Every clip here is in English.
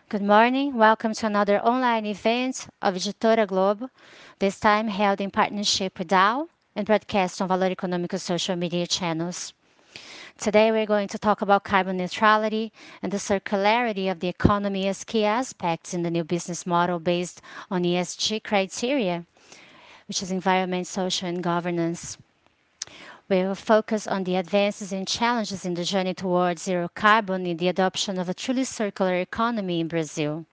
Good morning. Welcome to another online event of Editora Globo, this time held in partnership with Dao and broadcast on Valor Econômico social media channels. Today we're going to talk about carbon neutrality and the circularity of the economy as key aspects in the new business model based on ESG criteria, which is environment, social, and governance. We will focus on the advances and challenges in the journey towards zero carbon in the adoption of a truly circular economy in Brazil.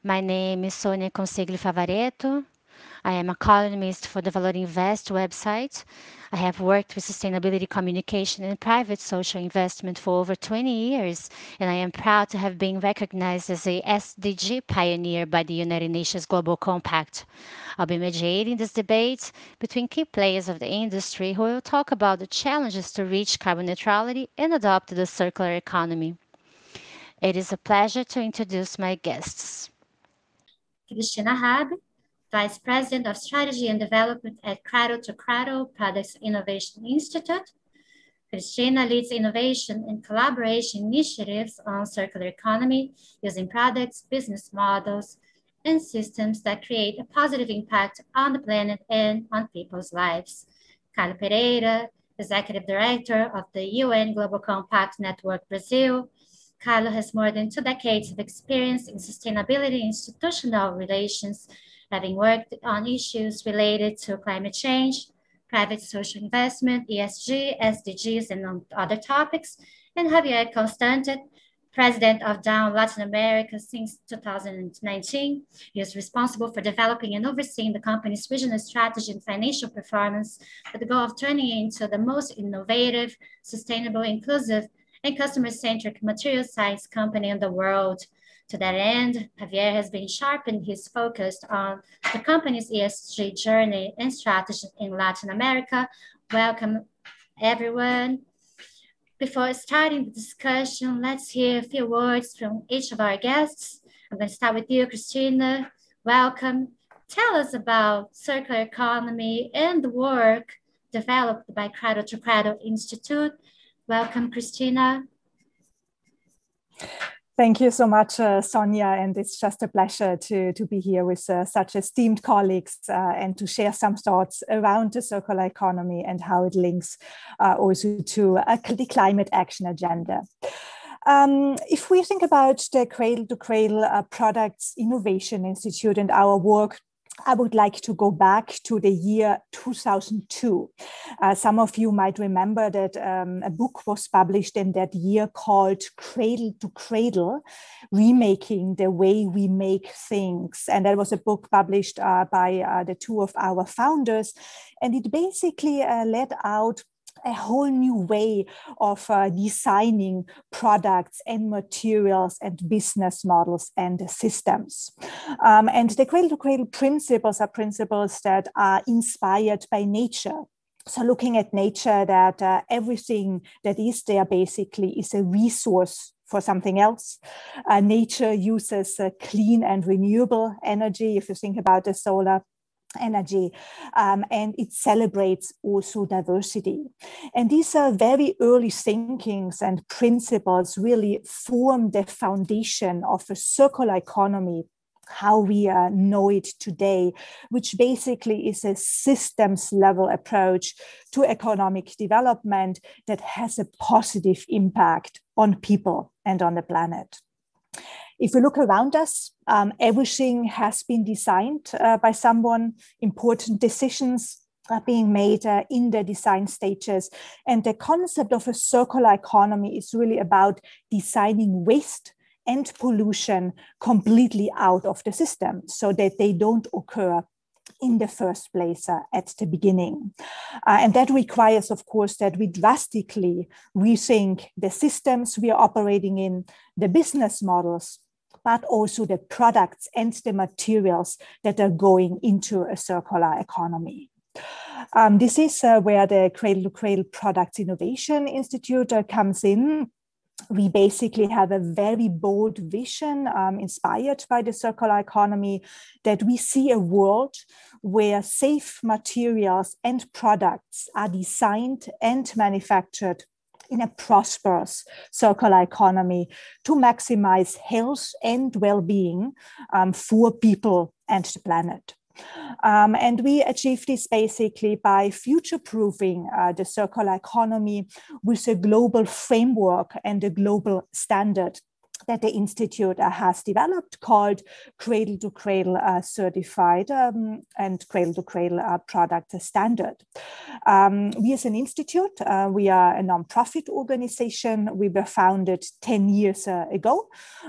My name is Sonia Consigli Favaretto. I am a columnist for the Valor Invest website. I have worked with sustainability communication and private social investment for over 20 years, and I am proud to have been recognized as a SDG pioneer by the United Nations Global Compact. I'll be mediating this debate between key players of the industry who will talk about the challenges to reach carbon neutrality and adopt the circular economy. It is a pleasure to introduce my guests. Cristina Rabe, Vice President of Strategy and Development at Cradle Products Innovation Institute. Cristina leads innovation and collaboration initiatives on circular economy using products, business models, and systems that create a positive impact on the planet and on people's lives. Carlo Pereira, Executive Director of the UN Global Compact Network Brazil. Carlo has more than 2 decades of experience in sustainability institutional relations, having worked on issues related to climate change, private social investment, ESG, SDGs, and other topics. And Javier Constante, President of Dao Latin America since 2019. He is responsible for developing and overseeing the company's regional strategy and financial performance with the goal of turning it into the most innovative, sustainable, inclusive, and customer-centric material science company in the world. To that end, Javier has been sharpened his focus on the company's ESG journey and strategy in Latin America. Welcome, everyone. Before starting the discussion, let's hear a few words from each of our guests. I'm going to start with you, Cristina. Welcome. Tell us about circular economy and the work developed by Cradle to Cradle Institute. Welcome, Cristina. Thank you so much, Sonia, and it's just a pleasure to be here with such esteemed colleagues and to share some thoughts around the circular economy and how it links also to the climate action agenda. If we think about the Cradle to Cradle Products Innovation Institute and our work, I would like to go back to the year 2002. Some of you might remember that a book was published in that year called Cradle to Cradle, Remaking the Way We Make Things. And that was a book published by the two of our founders. And it basically laid out a whole new way of designing products and materials and business models and systems. And the cradle-to-cradle principles are principles that are inspired by nature. So looking at nature, that everything that is there basically is a resource for something else. Nature uses clean and renewable energy, if you think about the solar energy, and it celebrates also diversity. And these are very early thinkings and principles really form the foundation of a circular economy, how we know it today, which basically is a systems level approach to economic development that has a positive impact on people and on the planet. If we look around us, everything has been designed by someone. Important decisions are being made in the design stages. And the concept of a circular economy is really about designing waste and pollution completely out of the system so that they don't occur in the first place at the beginning. And that requires, of course, that we drastically rethink the systems we are operating in, the business models, but also the products and the materials that are going into a circular economy. This is where the Cradle to Cradle Products Innovation Institute comes in. We basically have a very bold vision inspired by the circular economy, that we see a world where safe materials and products are designed and manufactured in a prosperous circular economy to maximize health and well-being for people and the planet. And we achieve this basically by future-proofing the circular economy with a global framework and a global standard that the Institute has developed called Cradle to Cradle certified and Cradle to Cradle product standard. We as an institute, we are a nonprofit organization. We were founded 10 years ago,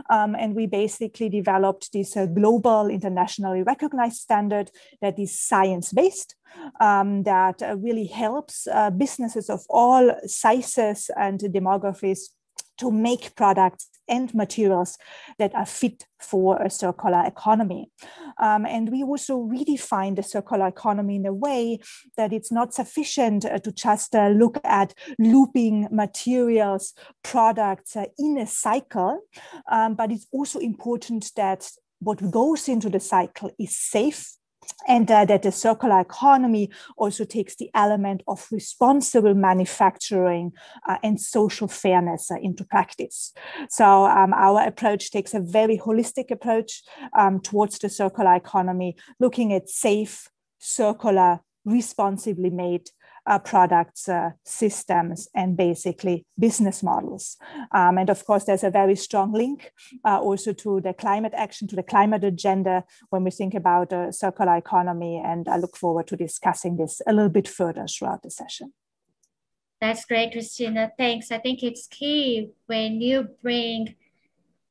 and we basically developed this global internationally recognized standard that is science-based, that really helps businesses of all sizes and demographies to make products and materials that are fit for a circular economy. And we also redefine the circular economy in a way that it's not sufficient to just look at looping materials, products in a cycle, but it's also important that what goes into the cycle is safe, and that the circular economy also takes the element of responsible manufacturing and social fairness into practice. So our approach takes a very holistic approach towards the circular economy, looking at safe, circular, responsibly made products, systems, and basically business models. And of course, there's a very strong link also to the climate action, to the climate agenda when we think about a circular economy. And I look forward to discussing this a little bit further throughout the session. That's great, Christina. Thanks. I think it's key when you bring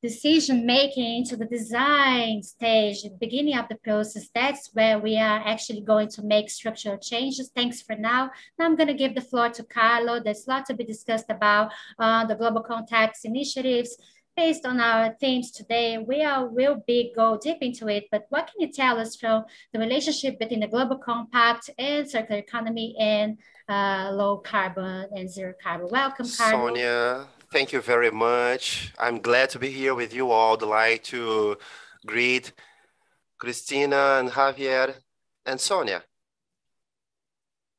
decision-making into the design stage, at the beginning of the process. That's where we are actually going to make structural changes. Thanks for now. Now I'm going to give the floor to Carlo. There's a lot to be discussed about the global contacts initiatives. Based on our themes today, will go deep into it, but what can you tell us from the relationship between the Global Compact and circular economy and low carbon and zero carbon? Welcome, Carlo. Sonia, thank you very much. I'm glad to be here with you all. I'd like to greet Christina and Javier and Sonia.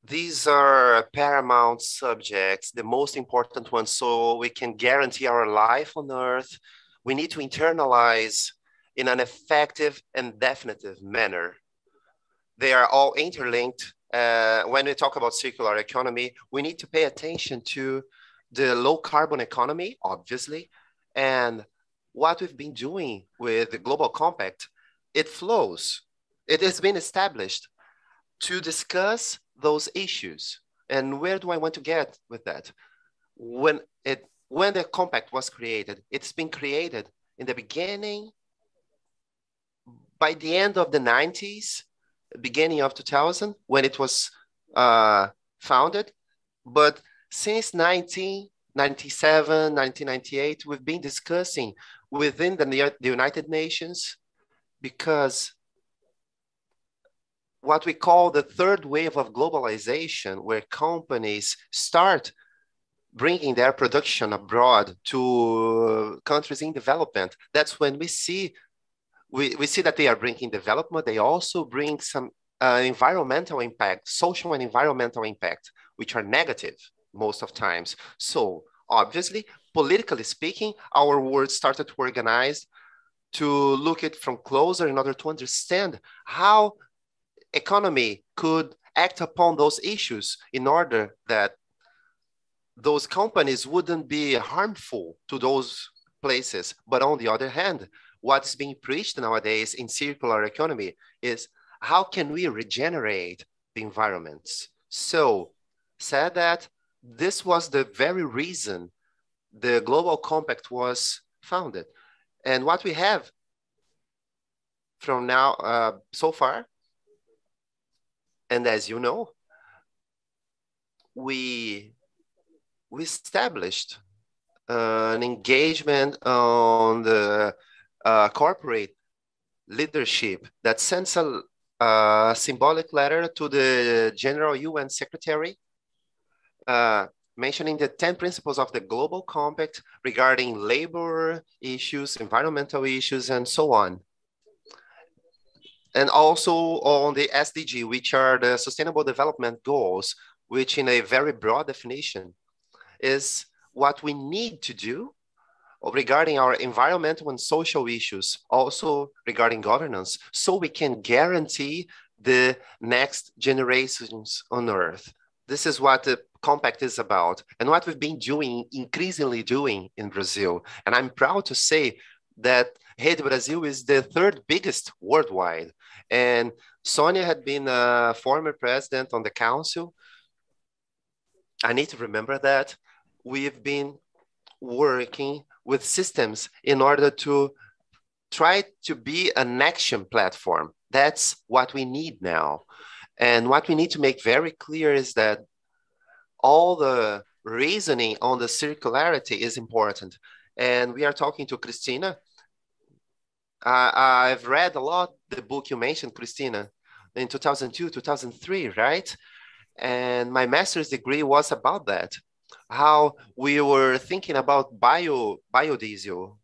These are paramount subjects, the most important ones, so we can guarantee our life on Earth. We need to internalize in an effective and definitive manner. They are all interlinked. When we talk about circular economy, we need to pay attention to the low carbon economy, obviously, and what we've been doing with the Global Compact. It flows. It has been established to discuss those issues. And where do I want to get with that? When the compact was created, it's been created in the beginning, by the end of the 90s, beginning of 2000, when it was founded. But since 1997, 1998, we've been discussing within the United Nations, because what we call the third wave of globalization, where companies start bringing their production abroad to countries in development. That's when we see that they are bringing development. They also bring some environmental impact, social and environmental impact, which are negative most of times. So obviously, politically speaking, our world started to organize to look at from closer in order to understand how economy could act upon those issues in order that those companies wouldn't be harmful to those places. But on the other hand, what's being preached nowadays in circular economy is how can we regenerate the environments? So said that this was the very reason the Global Compact was founded. And what we have from now so far, and as you know, we established an engagement on the corporate leadership that sends a symbolic letter to the General UN Secretary mentioning the 10 principles of the Global Compact regarding labor issues, environmental issues, and so on. And also on the SDG, which are the Sustainable Development Goals, which in a very broad definition is what we need to do regarding our environmental and social issues, also regarding governance, so we can guarantee the next generations on Earth. This is what the compact is about and what we've been doing, increasingly doing in Brazil. And I'm proud to say that Rede Brasil is the third biggest worldwide. And Sonia had been a former president on the council. I need to remember that. We've been working with systems in order to try to be an action platform. That's what we need now. And what we need to make very clear is that all the reasoning on the circularity is important. And we are talking to Christina. I've read a lot the book you mentioned, Christina, in 2002, 2003, right? And my master's degree was about that. How we were thinking about biodiesel,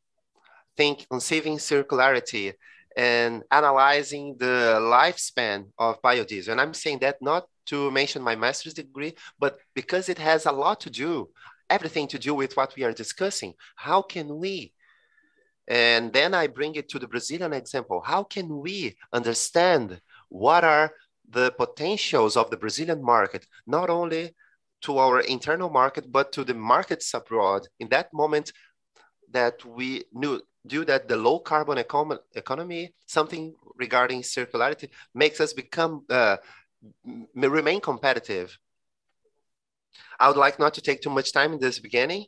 conceiving circularity, and analyzing the lifespan of biodiesel. And I'm saying that not to mention my master's degree, but because it has a lot to do, everything to do with what we are discussing. How can we, and then I bring it to the Brazilian example, how can we understand what are the potentials of the Brazilian market, not only to our internal market, but to the markets abroad. In that moment that we knew that the low carbon economy, something regarding circularity, makes us remain competitive. I would like not to take too much time in this beginning,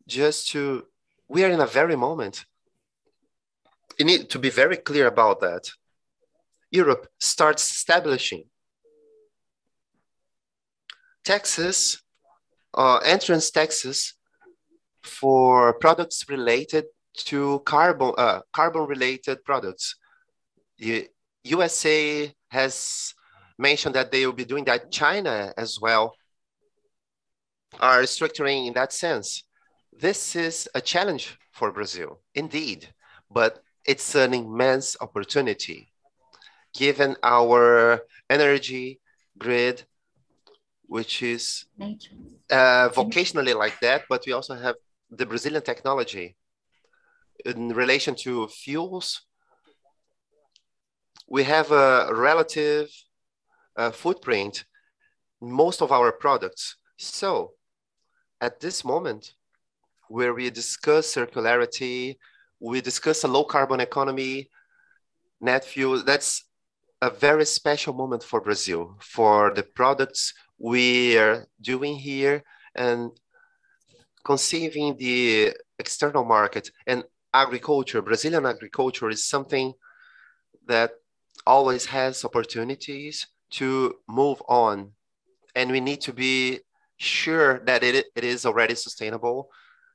we are in a very moment. You need to be very clear about that. Europe starts establishing taxes, entrance taxes for products related to carbon-related products. The USA has mentioned that they will be doing that. China as well are structuring in that sense. This is a challenge for Brazil, indeed, but it's an immense opportunity given our energy grid, which is vocationally like that, but we also have the Brazilian technology in relation to fuels. We have a relative footprint in most of our products. So at this moment where we discuss circularity, we discuss a low carbon economy, net fuel, that's a very special moment for Brazil, for the products we are doing here and conceiving the external market. And agriculture, Brazilian agriculture is something that always has opportunities to move on. And we need to be sure that it is already sustainable.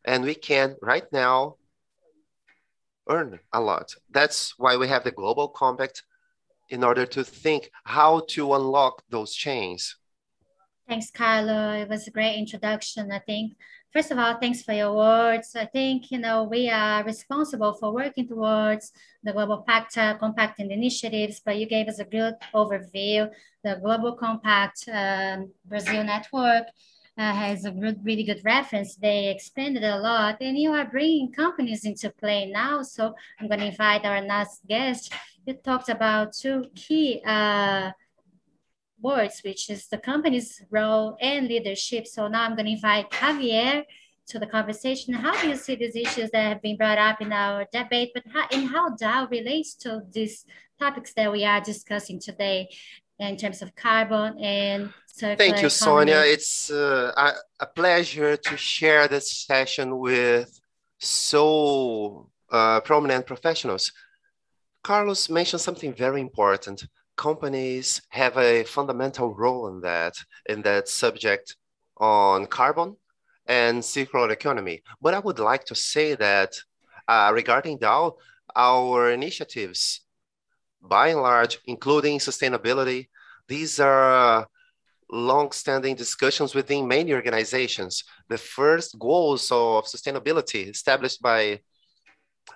And we can right now earn a lot. That's why we have the Global Compact, in order to think how to unlock those chains. Thanks, Carlo. It was a great introduction, I think. First of all, thanks for your words. I think, we are responsible for working towards the Global Compact and initiatives, but you gave us a good overview. The Global Compact Brazil Network has a really good reference. They expanded a lot, and you are bringing companies into play now. So I'm going to invite our next guest. You talked about two key words, which is the company's role and leadership. So now I'm going to invite Javier to the conversation. How do you see these issues that have been brought up in our debate, but how Dao relates to these topics that we are discussing today in terms of carbon and circular Thank you, economy? Sonia. It's a pleasure to share this session with so prominent professionals. Carlos mentioned something very important. Companies have a fundamental role in that subject on carbon and circular economy. But I would like to say that regarding Dow, our initiatives, by and large, including sustainability, these are long-standing discussions within many organizations. The first goals of sustainability established by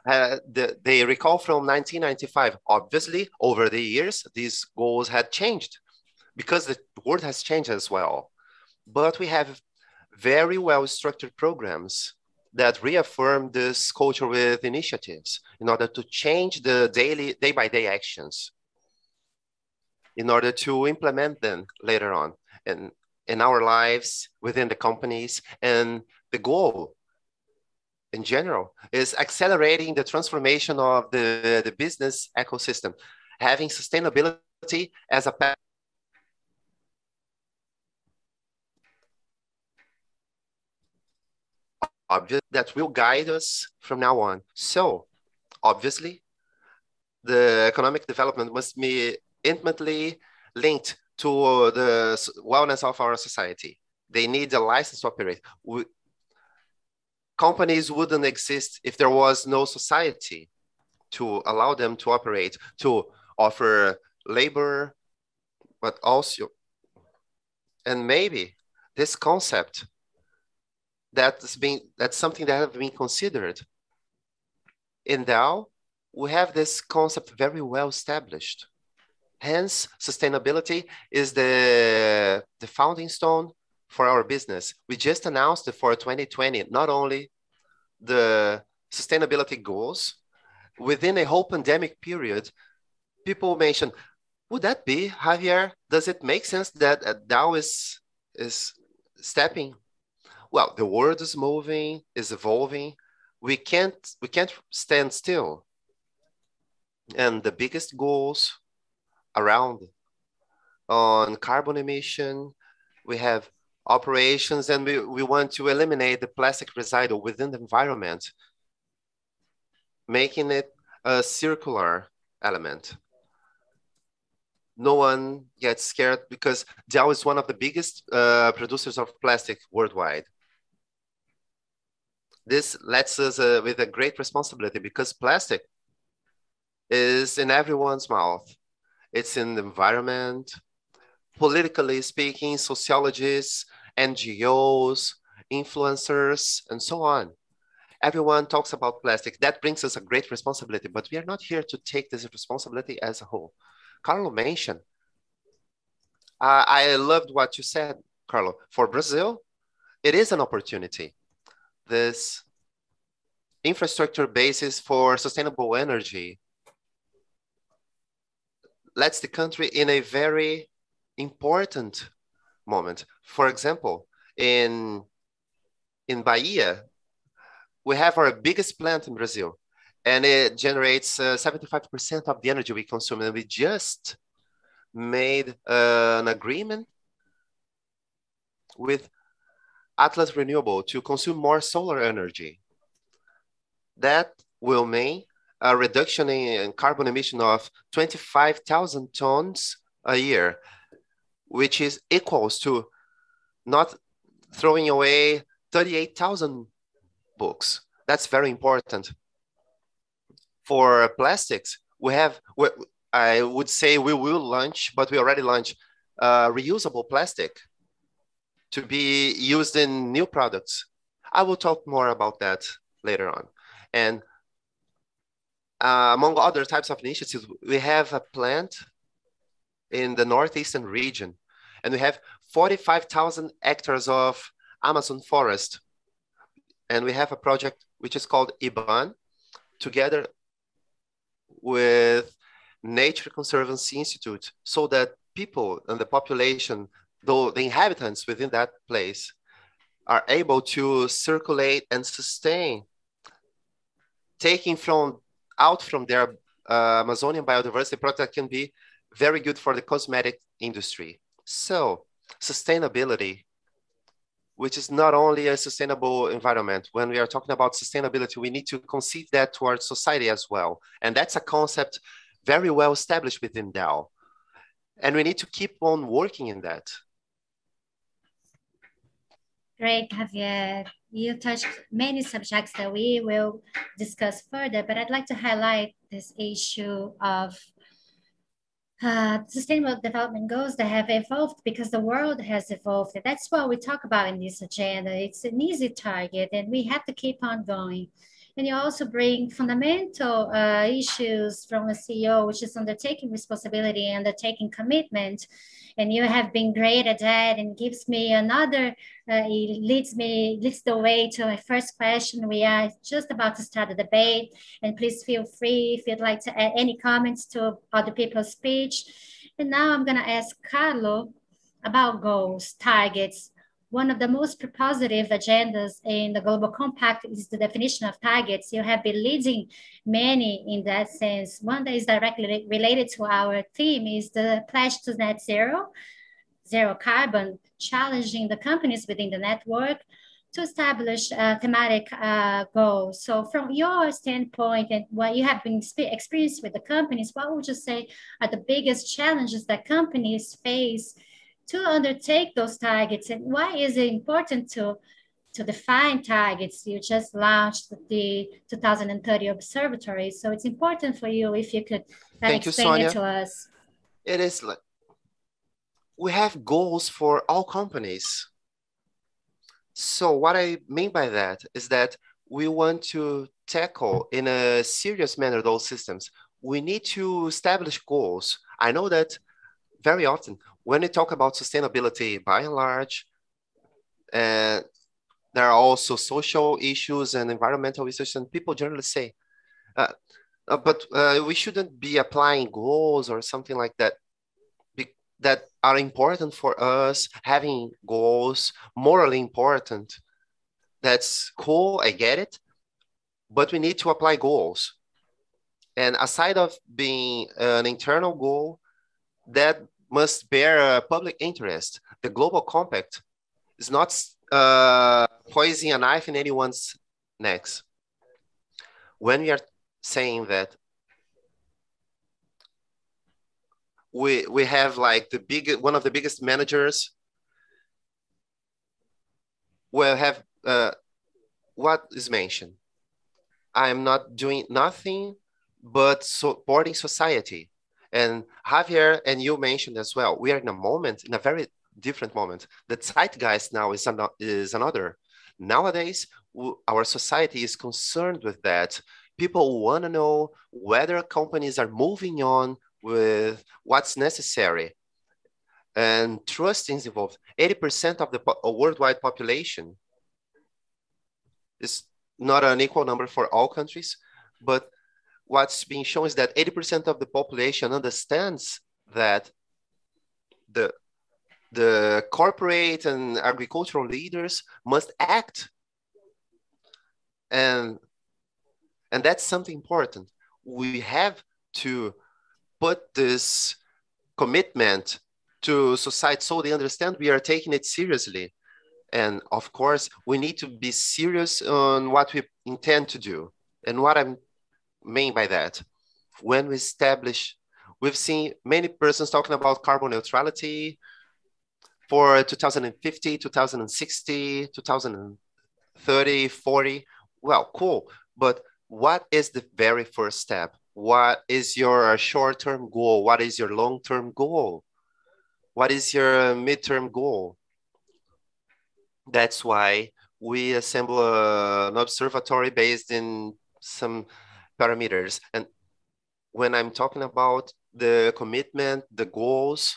they recall from 1995. Obviously, over the years, these goals had changed because the world has changed as well. But we have very well-structured programs that reaffirm this culture with initiatives in order to change the day-by-day actions, in order to implement them later on in our lives, within the companies. And the goal in general is accelerating the transformation of the business ecosystem, having sustainability as a path obvious that will guide us from now on. So obviously, the economic development must be intimately linked to the wellness of our society. They need a license to operate. Companies wouldn't exist if there was no society to allow them to operate, to offer labor, but also, and maybe this concept that's something that have been considered. In Dao, we have this concept very well established. Hence, sustainability is the founding stone for our business. We just announced it for 2020, not only the sustainability goals, within a whole pandemic period, people mention, would that be, Javier? Does it make sense that Dow is stepping? Well, the world is moving, is evolving. We can't stand still. And the biggest goals around on carbon emission, we have operations, and we want to eliminate the plastic residue within the environment, making it a circular element. No one gets scared because Dow is one of the biggest producers of plastic worldwide. This lets us with a great responsibility because plastic is in everyone's mouth. It's in the environment, politically speaking, sociologists, NGOs, influencers, and so on. Everyone talks about plastic. That brings us a great responsibility, but we are not here to take this responsibility as a whole. Carlo mentioned, I loved what you said, Carlo. For Brazil, it is an opportunity. This infrastructure basis for sustainable energy lets the country in a very important moment. For example, in Bahia, we have our biggest plant in Brazil, and it generates 75% of the energy we consume. And we just made an agreement with Atlas Renewable to consume more solar energy. That will mean a reduction in carbon emission of 25,000 tons a year, which is equals to not throwing away 38,000 books. That's very important. For plastics, I would say we will launch, but we already launched reusable plastic to be used in new products. I will talk more about that later on. And among other types of initiatives, we have a plant in the northeastern region, and we have 45,000 hectares of Amazon forest. And we have a project which is called IBAN, together with Nature Conservancy Institute, so that people and the population, though the inhabitants within that place, are able to circulate and sustain, taking out from their Amazonian biodiversity product that can be very good for the cosmetic industry. So sustainability, which is not only a sustainable environment. When we are talking about sustainability, we need to conceive that towards society as well. And that's a concept very well established within Dao. And we need to keep on working in that. Great, Javier. You touched many subjects that we will discuss further, but I'd like to highlight this issue of sustainable development goals that have evolved because the world has evolved. That's what we talk about in this agenda. It's an easy target and we have to keep on going. And you also bring fundamental issues from a CEO, which is undertaking responsibility, undertaking commitment. And you have been great at that, and gives me another, it leads the way to my first question. We are just about to start the debate, and please feel free if you'd like to add any comments to other people's speech. And now I'm gonna ask Carlo about goals, targets. One of the most propositive agendas in the Global Compact is the definition of targets. You have been leading many in that sense. One that is directly related to our theme is the pledge to net zero, zero carbon, challenging the companies within the network to establish thematic goals. So from your standpoint and what you have been experienced with the companies, what would you say are the biggest challenges that companies face to undertake those targets, and why is it important to define targets? You just launched the 2030 Observatory, so it's important for you if you could Thank you, explain Sonia. it to us. It is like we have goals for all companies. So what I mean by that is that we want to tackle in a serious manner those systems. We need to establish goals. I know that very often when we talk about sustainability by and large, and there are also social issues and environmental issues, and people generally say, but we shouldn't be applying goals or something like that that are important for us, having goals, morally important. That's cool, I get it, but we need to apply goals. And aside of being an internal goal, that must bear a public interest. The Global Compact is not poising a knife in anyone's necks. When we are saying that we have like one of the biggest managers, will have what is mentioned. I am not doing nothing but supporting society. And Javier and you mentioned as well, we are in a very different moment. The zeitgeist now is another. Nowadays, our society is concerned with that. People want to know whether companies are moving on with what's necessary. And trust is involved. 80% of the worldwide population is not an equal number for all countries, but what's being shown is that 80% of the population understands that the corporate and agricultural leaders must act. And that's something important. We have to put this commitment to society so they understand we are taking it seriously. And of course, we need to be serious on what we intend to do. And what I mean by that, when we establish, we've seen many persons talking about carbon neutrality for 2050, 2060, 2030, 40. Well, cool. But what is the very first step? What is your short-term goal? What is your long-term goal? What is your midterm goal? That's why we assemble an observatory based in some parameters. And when I'm talking about the commitment, the goals,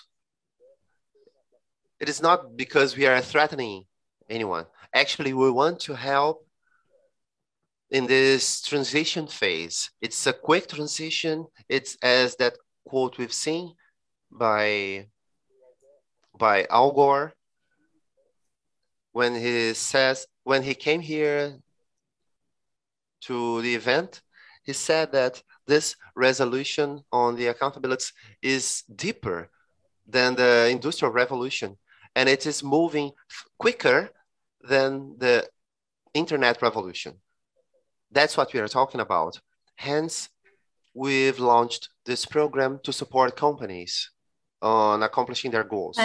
it is not because we are threatening anyone. Actually, we want to help in this transition phase. It's a quick transition. It's as that quote we've seen by Al Gore, when he came here to the event, he said that this resolution on the accountability is deeper than the Industrial Revolution, and it is moving quicker than the Internet Revolution. That's what we are talking about. Hence, we've launched this program to support companies on accomplishing their goals.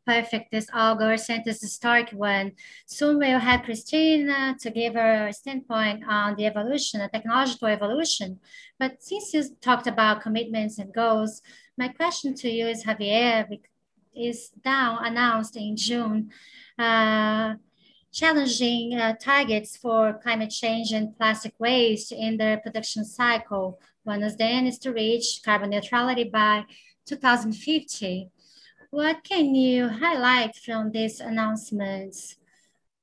Perfect. This Al Gore sentence is historic one. Soon we'll have Christina to give her standpoint on the evolution, the technological evolution. But since you talked about commitments and goals, my question to you is, Javier, is Dow announced in June challenging targets for climate change and plastic waste in their production cycle. One of them is to reach carbon neutrality by 2050. What can you highlight from these announcements?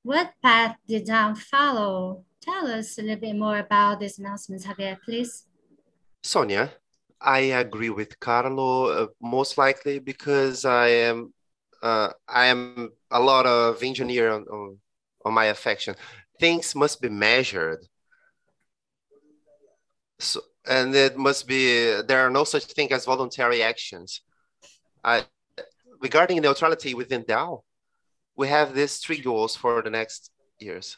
What path did Dow follow? Tell us a little bit more about these announcements, Javier, please. Sonia, I agree with Carlo, most likely because I am a lot of engineer on my affection. Things must be measured. So, and it must be, there are no such thing as voluntary actions. Regarding neutrality within Dow, we have these 3 goals for the next years.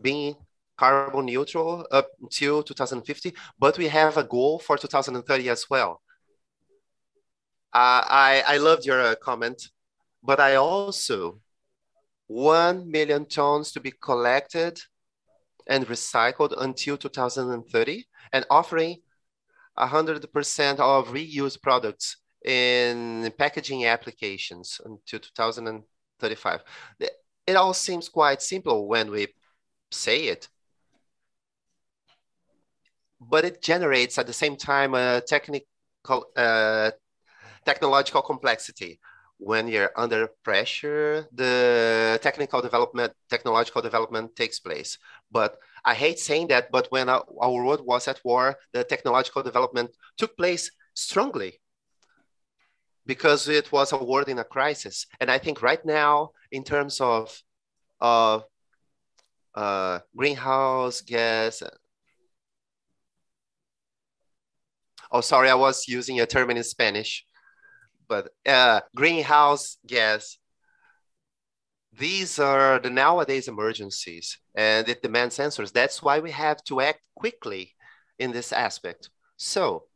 Being carbon neutral up until 2050, but we have a goal for 2030 as well. I loved your comment, but I also 1 million tons to be collected and recycled until 2030, and offering 100% of reused products in packaging applications until 2035. It all seems quite simple when we say it, but it generates at the same time a technological complexity. When you're under pressure, the technological development takes place. But I hate saying that, but when our world was at war, the technological development took place strongly because it was a world in a crisis. And I think right now, in terms of greenhouse gas, oh, sorry, I was using a term in Spanish, but greenhouse gas, these are the nowadays emergencies, and it demands answers. That's why we have to act quickly in this aspect. So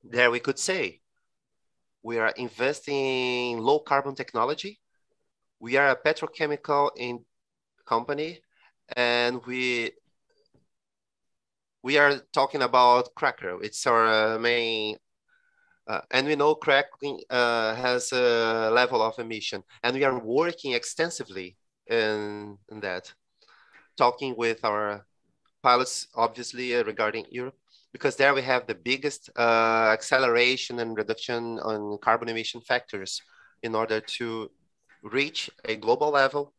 there we could say, we are investing in low carbon technology. We are a petrochemical company, and we are talking about cracker. It's our main, and we know cracking has a level of emission, and we are working extensively in that, talking with our pilots, obviously, regarding Europe, because there we have the biggest acceleration and reduction on carbon emission factors in order to reach a global level,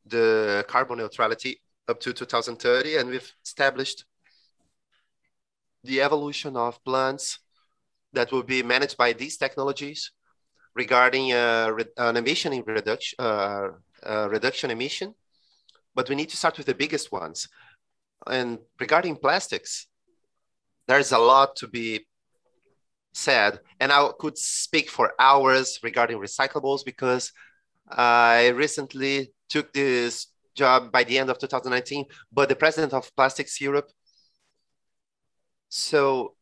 the carbon neutrality up to 2030. And we've established the evolution of plants that will be managed by these technologies regarding an emission in reduction emission. But we need to start with the biggest ones. And regarding plastics, there's a lot to be said. And I could speak for hours regarding recyclables because I recently took this job by the end of 2019, but the president of Plastics Europe. So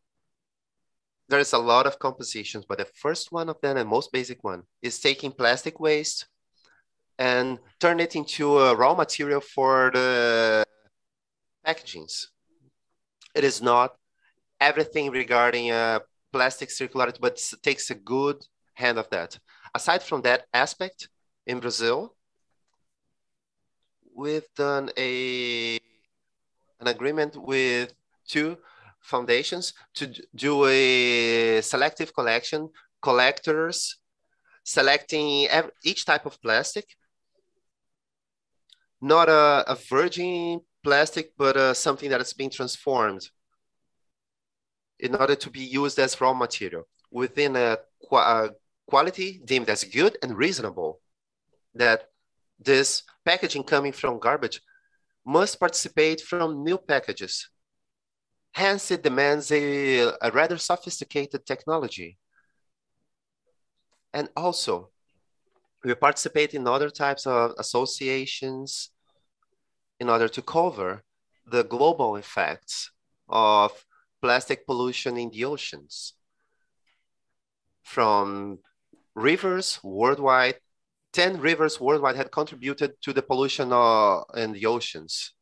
there's a lot of compositions, but the first one of them and most basic one is taking plastic waste and turn it into a raw material for the packagings. It is not everything regarding plastic circularity, but it takes a good hand of that. Aside from that aspect, in Brazil, we've done an agreement with 2 foundations to do a selective collectors selecting each type of plastic, not a virgin plastic, but something that is being transformed in order to be used as raw material within a quality deemed as good and reasonable, that this packaging coming from garbage must participate from new packages. Hence, it demands a rather sophisticated technology. And also, we participate in other types of associations in order to cover the global effects of plastic pollution in the oceans. From rivers worldwide, 10 rivers worldwide had contributed to the pollution in the oceans,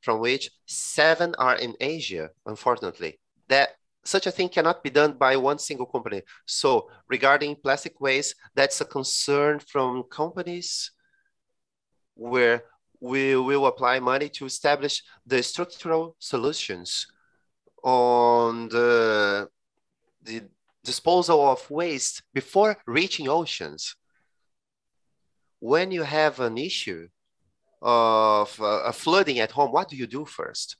from which 7 are in Asia, unfortunately. That such a thing cannot be done by one single company. So regarding plastic waste, that's a concern from companies where we will apply money to establish the structural solutions on the disposal of waste before reaching oceans. When you have an issue of a flooding at home, what do you do first?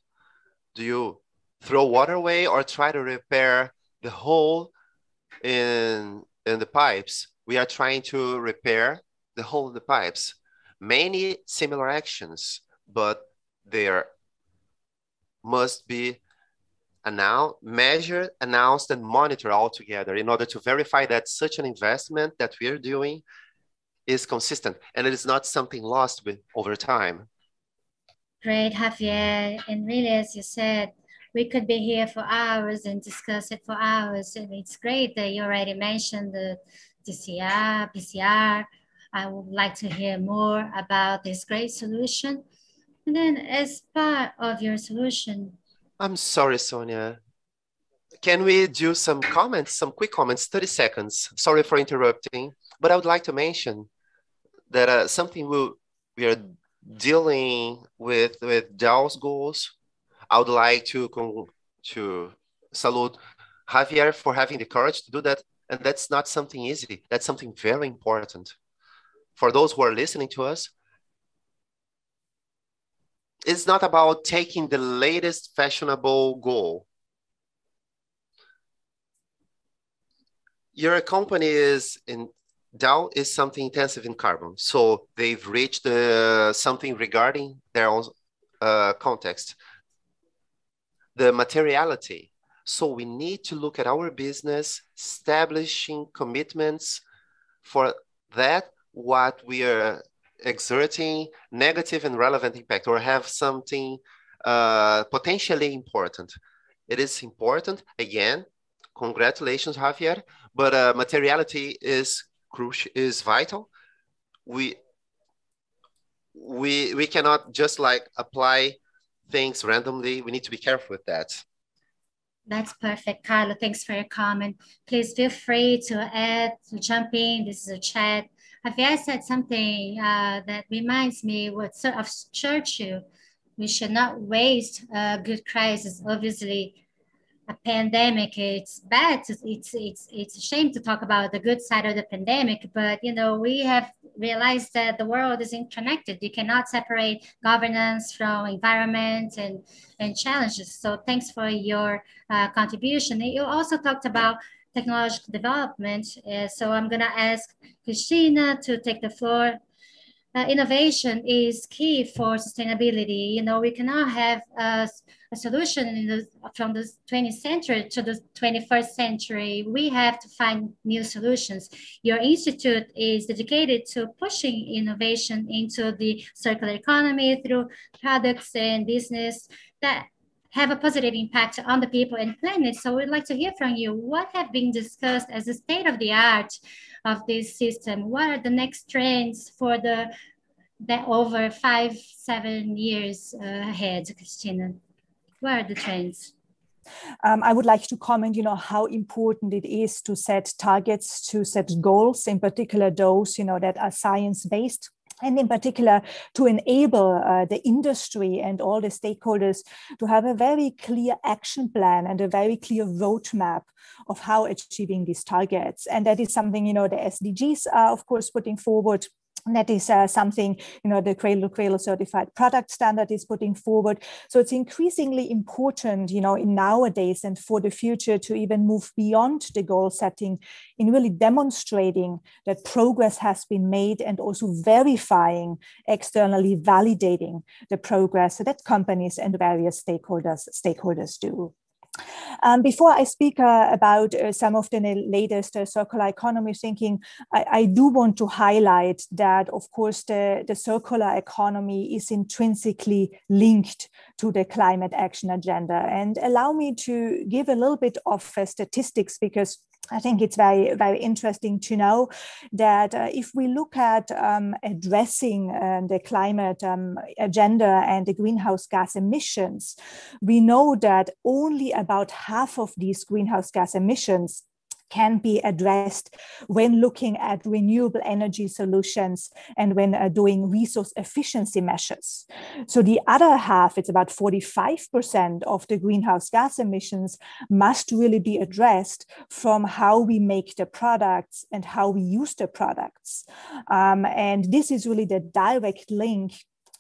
Do you throw water away or try to repair the hole in the pipes? We are trying to repair the hole in the pipes. Many similar actions, but there must be measured, announced, and monitored all together in order to verify that such an investment that we are doing is consistent and it is not something lost over time. Great, Javier. And really, as you said, we could be here for hours and discuss it for hours. And it's great that you already mentioned the DCR, PCR. I would like to hear more about this great solution. And then as part of your solution. I'm sorry, Sonia. Can we do some comments, some quick comments, 30 seconds? Sorry for interrupting, but I would like to mention that something we are dealing with Dao's goals. I would like to salute Javier for having the courage to do that. And that's not something easy. That's something very important. For those who are listening to us, it's not about taking the latest fashionable goal. Your company Dow is something intensive in carbon. So they've reached something regarding their own context. The materiality. So we need to look at our business, establishing commitments for that, what we are exerting negative and relevant impact, or have something potentially important. It is important, again, congratulations, Javier, but materiality is crucial, is vital. We cannot just like apply things randomly. We need to be careful with that. That's perfect, Carlo. Thanks for your comment. Please feel free to add, to jump in. This is a chat. Javier said something that reminds me of Churchill. We should not waste a good crisis. Obviously, a pandemic, it's bad. It's a shame to talk about the good side of the pandemic, but we have realized that the world is interconnected. You cannot separate governance from environment and challenges. So thanks for your contribution. You also talked about technological development. So I'm gonna ask Christina to take the floor. Innovation is key for sustainability. We cannot have a solution from the 20th century to the 21st century. We have to find new solutions. Your institute is dedicated to pushing innovation into the circular economy through products and business that have a positive impact on the people and planet. So we'd like to hear from you. What have been discussed as the state of the art of this system? What are the next trends for the over 5-7 years ahead, Christina? What are the trends? I would like to comment, how important it is to set targets, to set goals, in particular those, that are science-based. And in particular, to enable the industry and all the stakeholders to have a very clear action plan and a very clear roadmap of how achieving these targets. And that is something, the SDGs are, of course, putting forward. That is something, the Cradle certified product standard is putting forward. So it's increasingly important, in nowadays and for the future to even move beyond the goal setting in really demonstrating that progress has been made and also verifying, externally validating the progress that companies and various stakeholders do. Before I speak about some of the latest circular economy thinking, I do want to highlight that, of course, the circular economy is intrinsically linked to the climate action agenda. And allow me to give a little bit of statistics, because I think it's very, very interesting to know that if we look at addressing the climate agenda and the greenhouse gas emissions, we know that only about half of these greenhouse gas emissions can be addressed when looking at renewable energy solutions and when doing resource efficiency measures. So the other half, it's about 45% of the greenhouse gas emissions, must really be addressed from how we make the products and how we use the products. And this is really the direct link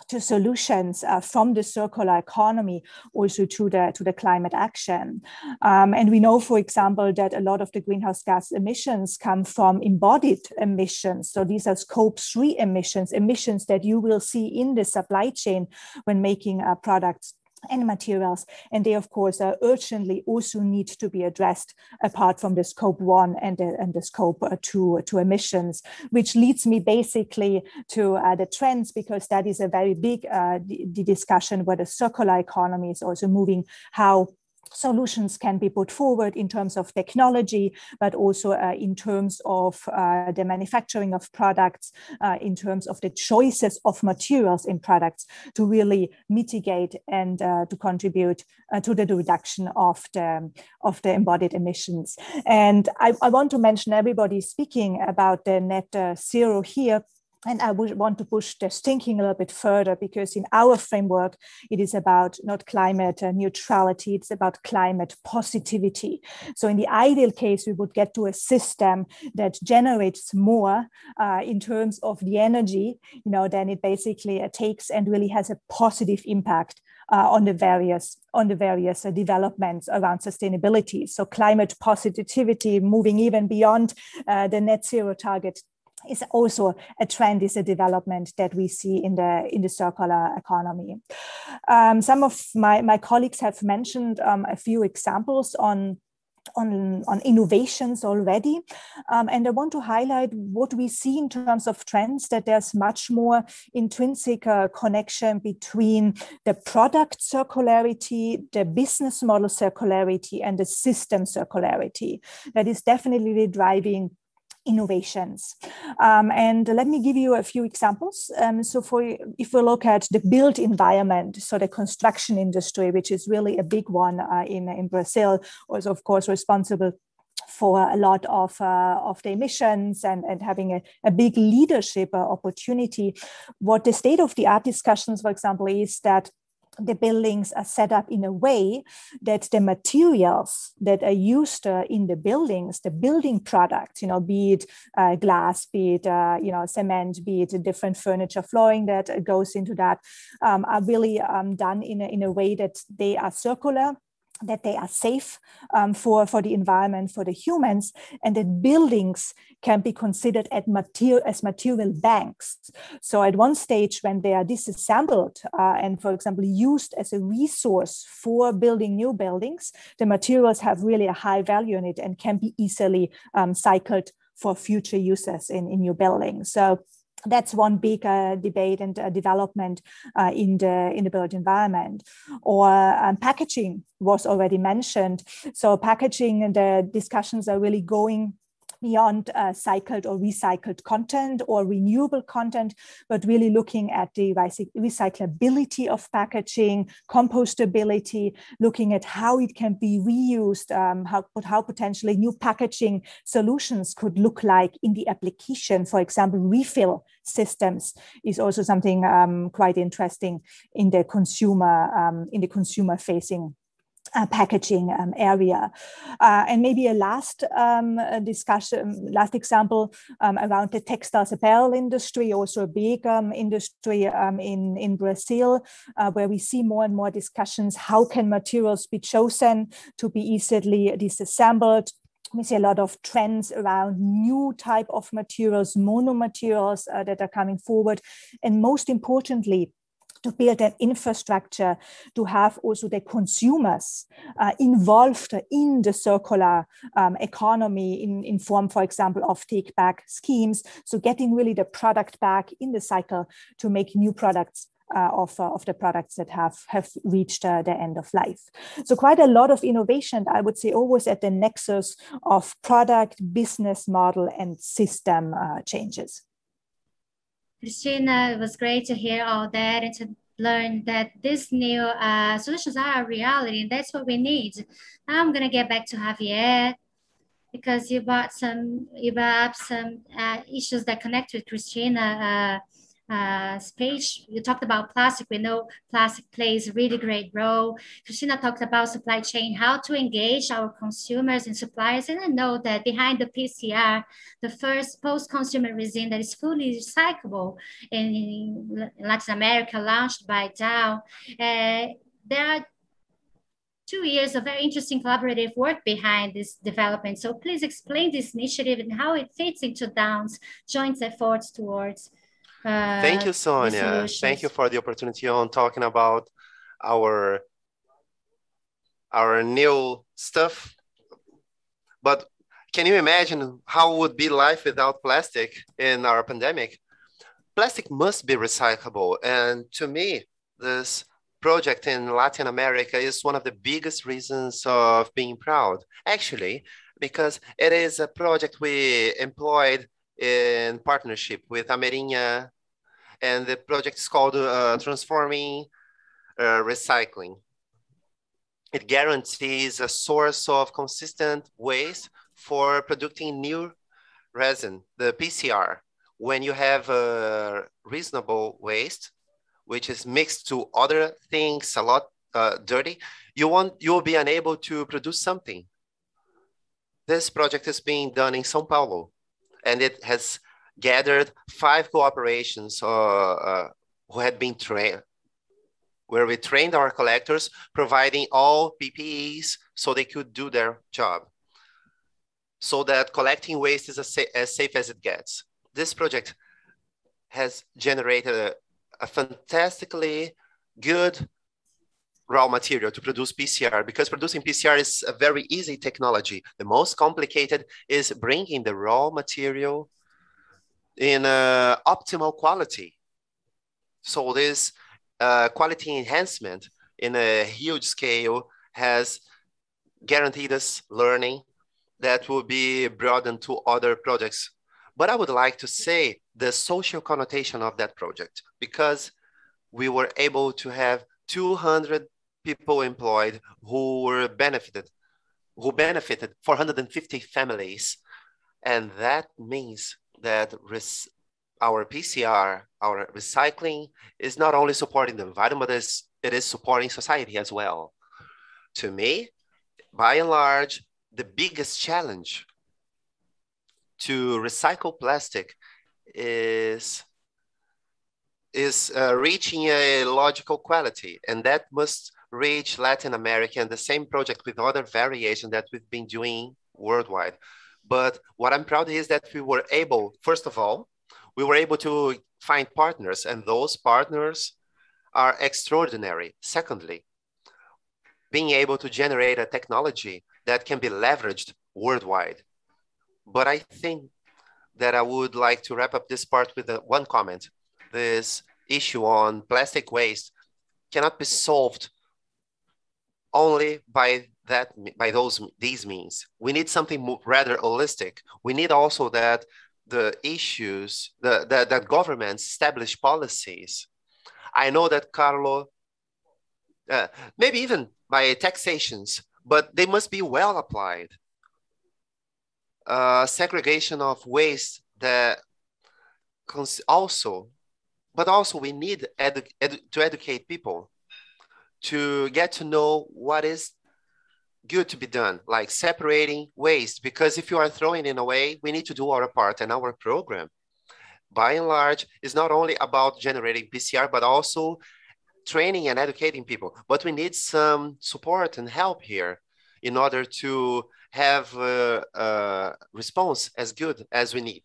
to solutions from the circular economy, also to the climate action. And we know, for example, that a lot of the greenhouse gas emissions come from embodied emissions. So these are scope 3 emissions, emissions that you will see in the supply chain when making products and materials. And they, of course, urgently also need to be addressed apart from the scope 1 and the scope 2 emissions, which leads me basically to the trends, because that is a very big the discussion where the circular economy is also moving, how solutions can be put forward in terms of technology, but also in terms of the manufacturing of products, in terms of the choices of materials in products to really mitigate and to contribute to the reduction of the embodied emissions. And I want to mention, everybody speaking about the net zero here. And I would want to push this thinking a little bit further, because in our framework, it is about not climate neutrality, it's about climate positivity. So in the ideal case, we would get to a system that generates more in terms of the energy, than it basically takes, and really has a positive impact on the various developments around sustainability. So climate positivity, moving even beyond the net zero target, is also a trend, is a development that we see in the circular economy. Some of my colleagues have mentioned a few examples on innovations already. And I want to highlight what we see in terms of trends, that there's much more intrinsic connection between the product circularity, the business model circularity, and the system circularity. That is definitely driving innovations. And let me give you a few examples. So if we look at the built environment, so the construction industry, which is really a big one in Brazil, was of course responsible for a lot of the emissions and having a big leadership opportunity. What the state-of-the-art discussions, for example, is that the buildings are set up in a way that the materials that are used in the buildings, the building products, be it glass, be it cement, be it different furniture, flooring that goes into that, are really done in a way that they are circular, that they are safe for the environment, for the humans, and that buildings can be considered as material banks. So at one stage, when they are disassembled and, for example, used as a resource for building new buildings, the materials have really a high value in it and can be easily cycled for future uses in new buildings. So that's one big debate and development in the built environment. Or packaging was already mentioned. So packaging, the discussions are really going beyond cycled or recycled content or renewable content, but really looking at the recyclability of packaging, compostability, looking at how it can be reused, how potentially new packaging solutions could look like in the application. For example, refill systems is also something quite interesting in the consumer facing packaging area. And maybe a last example around the textiles apparel industry, also a big industry in Brazil, where we see more and more discussions, how can materials be chosen to be easily disassembled. We see a lot of trends around new type of materials, monomaterials that are coming forward. And most importantly, to build an infrastructure to have also the consumers involved in the circular economy in form, for example, of take-back schemes. So getting really the product back in the cycle to make new products of the products that have reached the end of life. So quite a lot of innovation, I would say, always at the nexus of product, business model, and system changes. Christina, it was great to hear all that and to learn that these new solutions are a reality, and that's what we need. Now I'm going to get back to Javier. because you brought up some issues that connect with Christina speech. You talked about plastic. We know plastic plays a really great role. Christina talked about supply chain, how to engage our consumers and suppliers. And I know that behind the PCR, the first post-consumer resin that is fully recyclable in Latin America, launched by Dao, there are 2 years of very interesting collaborative work behind this development. So please explain this initiative and how it fits into Down's joint efforts towards Thank you, Sonia. Thank you for the opportunity on talking about our new stuff. But can you imagine how would be life without plastic in our pandemic? Plastic must be recyclable. And to me, this project in Latin America is one of the biggest reasons of being proud, actually, because it is a project we employed in partnership with Amerinha, and the project is called Transforming Recycling. It guarantees a source of consistent waste for producing new resin, the PCR. When you have reasonable waste, which is mixed to other things a lot dirty, you'll be unable to produce something. This project is being done in São Paulo, and it has gathered 5 cooperations who had been trained, where we trained our collectors, providing all PPEs so they could do their job, so that collecting waste is as safe as it gets. This project has generated a fantastically good raw material to produce PCR, because producing PCR is a very easy technology. The most complicated is bringing the raw material in optimal quality. So this quality enhancement in a huge scale has guaranteed us learning that will be broadened to other projects. But I would like to say the social connotation of that project, because we were able to have 200 people employed who benefited 450 families. And that means that our PCR, our recycling, is not only supporting the environment, but it is supporting society as well. To me, by and large, the biggest challenge to recycle plastic is reaching a logical quality, and that must reach Latin America, and the same project with other variations that we've been doing worldwide. But what I'm proud of is that we were able, first of all, we were able to find partners, and those partners are extraordinary. Secondly, being able to generate a technology that can be leveraged worldwide. But I think that I would like to wrap up this part with one comment. This issue on plastic waste cannot be solved only by these means. We need something rather holistic. We need also that the issues, that governments establish policies. I know that Carlo, maybe even by taxations, but they must be well applied. Segregation of waste that also we need to educate people to get to know what is good to be done, like separating waste, because if you are throwing it away, we need to do our part. And our program, by and large, is not only about generating PCR, but also training and educating people. But we need some support and help here in order to have a response as good as we need.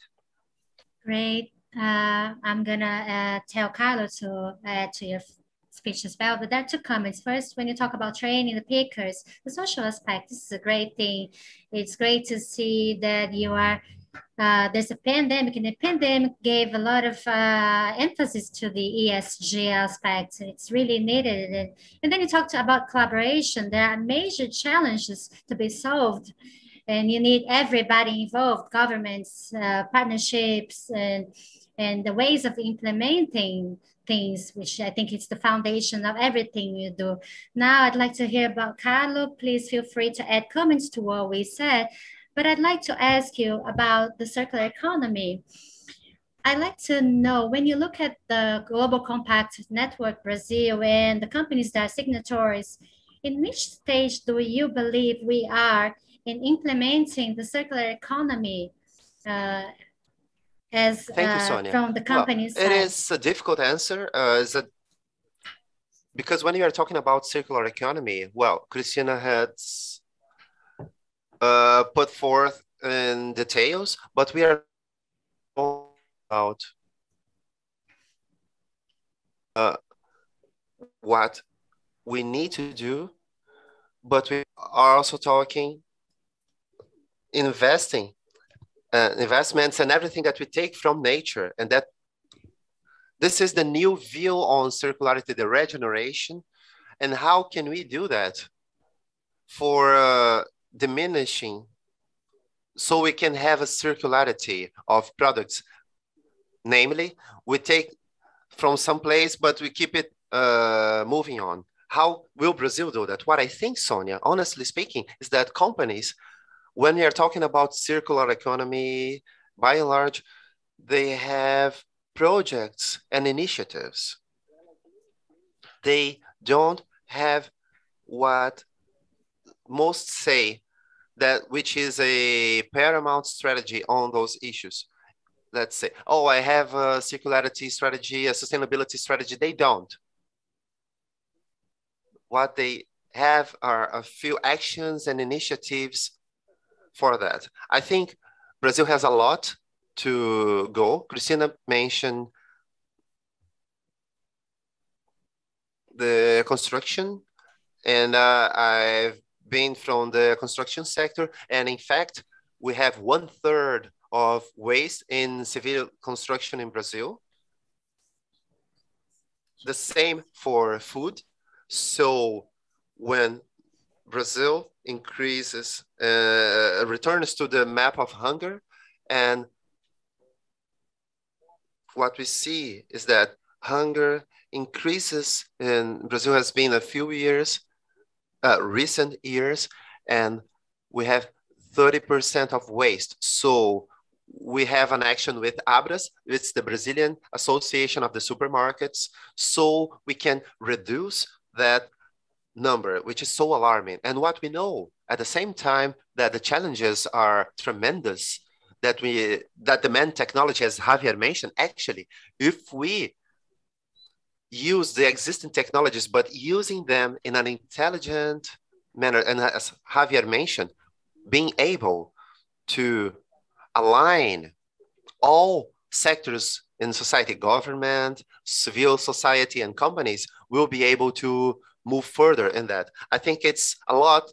Great. I'm gonna tell Carlo to add to your speech as well, but there are 2 comments. First, when you talk about training the pickers, the social aspect, this is a great thing. It's great to see that you are, there's a pandemic, and the pandemic gave a lot of emphasis to the ESG aspects. It's really needed. And then you talked about collaboration. There are major challenges to be solved, and you need everybody involved, governments, partnerships, and the ways of implementing things, which I think it's the foundation of everything you do. Now I'd like to hear about Carlo. Please feel free to add comments to what we said. But I'd like to ask you about the circular economy. I'd like to know, when you look at the Global Compact Network Brazil and the companies that are signatories, in which stage do you believe we are in implementing the circular economy Thank you, Sonia. from the company side? It is a difficult answer. Because when you are talking about circular economy, well, Christina has put forth in details, but we are about what we need to do, but we are also talking investments and everything that we take from nature, and that this is the new view on circularity, the regeneration, and how can we do that for diminishing, so we can have a circularity of products. Namely, we take from some place, but we keep it moving on. How will Brazil do that? What I think, Sonia, honestly speaking, is that companies, when we are talking about circular economy, by and large, they have projects and initiatives. They don't have what most say that, which is a paramount strategy on those issues. Let's say, oh, I have a circularity strategy, a sustainability strategy. They don't. What they have are a few actions and initiatives for that. I think Brazil has a lot to go. Christina mentioned the construction, and I've been from the construction sector, and in fact, we have 1/3 of waste in civil construction in Brazil. The same for food. So when Brazil increases, returns to the map of hunger, and what we see is that hunger increases in Brazil has been a few years, recent years, and we have 30% of waste. So we have an action with ABRAS, it's the Brazilian Association of the Supermarkets, so we can reduce that number, which is so alarming. And what we know at the same time, that the challenges are tremendous, that demand technology, as Javier mentioned. Actually, if we use the existing technologies, but using them in an intelligent manner, and as Javier mentioned, being able to align all sectors in society, government, civil society, and companies, will be able to move further in that. I think it's a lot,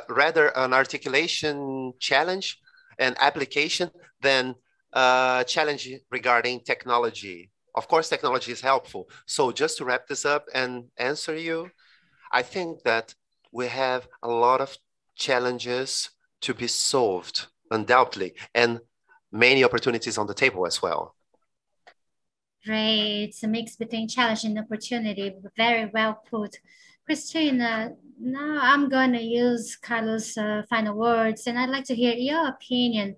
rather an articulation challenge and application than a challenge regarding technology. Of course, technology is helpful. So just to wrap this up and answer you, I think that we have a lot of challenges to be solved, undoubtedly, and many opportunities on the table as well. Great. It's a mix between challenge and opportunity. Very well put. Christina, now I'm going to use Carlos' final words, and I'd like to hear your opinion